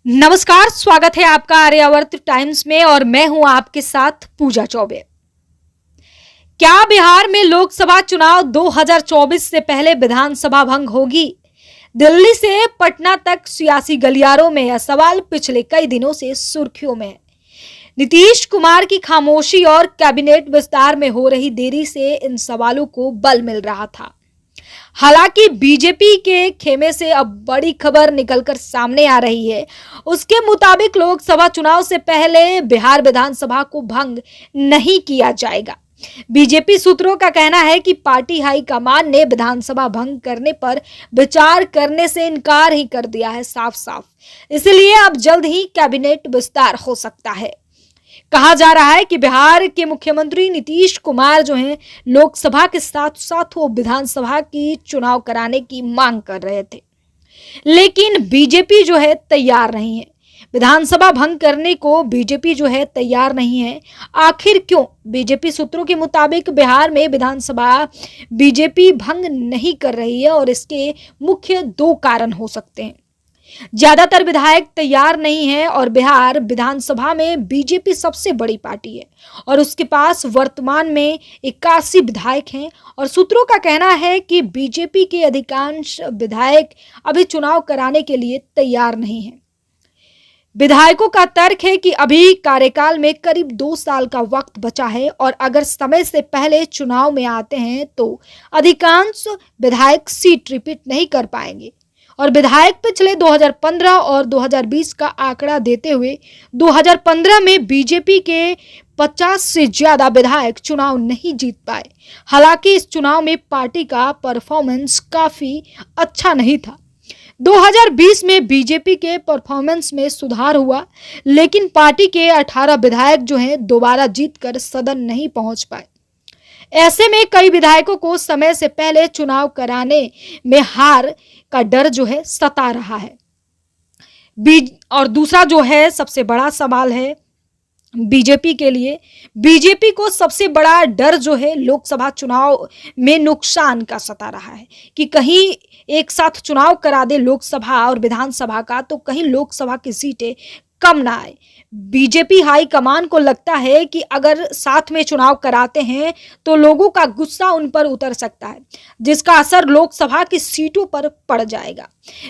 नमस्कार, स्वागत है आपका आर्यावर्त टाइम्स में और मैं हूं आपके साथ पूजा चौबे। क्या बिहार में लोकसभा चुनाव 2024 से पहले विधानसभा भंग होगी? दिल्ली से पटना तक सियासी गलियारों में यह सवाल पिछले कई दिनों से सुर्खियों में है। नीतीश कुमार की खामोशी और कैबिनेट विस्तार में हो रही देरी से इन सवालों को बल मिल रहा था। हालांकि बीजेपी के खेमे से अब बड़ी खबर निकलकर सामने आ रही है। उसके मुताबिक लोकसभा चुनाव से पहले बिहार विधानसभा को भंग नहीं किया जाएगा। बीजेपी सूत्रों का कहना है कि पार्टी हाईकमान ने विधानसभा भंग करने पर विचार करने से इनकार ही कर दिया है साफ साफ। इसलिए अब जल्द ही कैबिनेट विस्तार हो सकता है। कहा जा रहा है कि बिहार के मुख्यमंत्री नीतीश कुमार जो हैं लोकसभा के साथ साथ वो विधानसभा की चुनाव कराने की मांग कर रहे थे, लेकिन बीजेपी जो है तैयार नहीं है। विधानसभा भंग करने को बीजेपी जो है तैयार नहीं है। आखिर क्यों? बीजेपी सूत्रों के मुताबिक बिहार में विधानसभा बीजेपी भंग नहीं कर रही है और इसके मुख्य दो कारण हो सकते हैं। ज्यादातर विधायक तैयार नहीं है और बिहार विधानसभा में बीजेपी सबसे बड़ी पार्टी है और उसके पास वर्तमान में 81 विधायक हैं और सूत्रों का कहना है कि बीजेपी के अधिकांश विधायक अभी चुनाव कराने के लिए तैयार नहीं हैं। विधायकों का तर्क है कि अभी कार्यकाल में करीब 2 साल का वक्त बचा है और अगर समय से पहले चुनाव में आते हैं तो अधिकांश विधायक सीट रिपीट नहीं कर पाएंगे। और विधायक पिछले 2015 और 2020 का आंकड़ा देते हुए 2015 में बीजेपी के 50 से ज्यादा विधायक चुनाव नहीं जीत पाए। हालांकि इस चुनाव में पार्टी का परफॉर्मेंस काफी अच्छा नहीं था। 2020 में बीजेपी के परफॉर्मेंस में सुधार हुआ, लेकिन पार्टी के 18 विधायक जो हैं दोबारा जीतकर सदन नहीं पहुंच पाए। ऐसे में कई विधायकों को समय से पहले चुनाव कराने में हार का डर जो है सता रहा है। और दूसरा जो है सबसे बड़ा सवाल है बीजेपी के लिए। बीजेपी को सबसे बड़ा डर जो है लोकसभा चुनाव में नुकसान का सता रहा है कि कहीं एक साथ चुनाव करा दे लोकसभा और विधानसभा का तो कहीं लोकसभा की सीटें कम ना आए। बीजेपी हाईकमान को लगता है कि अगर साथ में चुनाव कराते हैं तो लोगों का गुस्सा उन पर उतर सकता है, जिसका असर लोकसभा की सीटों पर पड़ जाएगा।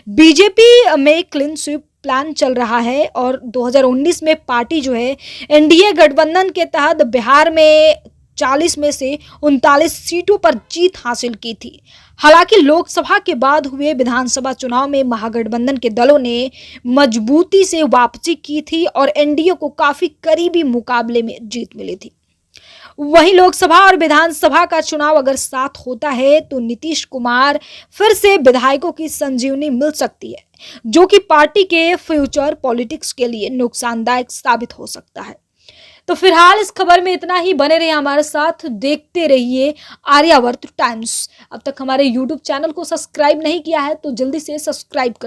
बीजेपी में क्लीन स्वीप प्लान चल रहा है और 2019 में पार्टी जो है एनडीए गठबंधन के तहत बिहार में 40 में से 39 सीटों पर जीत हासिल की थी। हालांकि लोकसभा के बाद हुए विधानसभा चुनाव में महागठबंधन के दलों ने मजबूती से वापसी की थी और एनडीए को काफी करीबी मुकाबले में जीत मिली थी। वहीं लोकसभा और विधानसभा का चुनाव अगर साथ होता है तो नीतीश कुमार फिर से विधायकों की संजीवनी मिल सकती है, जो कि पार्टी के फ्यूचर पॉलिटिक्स के लिए नुकसानदायक साबित हो सकता है। तो फिलहाल इस खबर में इतना ही। बने रहिए हमारे साथ, देखते रहिए आर्यावर्त टाइम्स। अब तक हमारे YouTube चैनल को सब्सक्राइब नहीं किया है तो जल्दी से सब्सक्राइब कर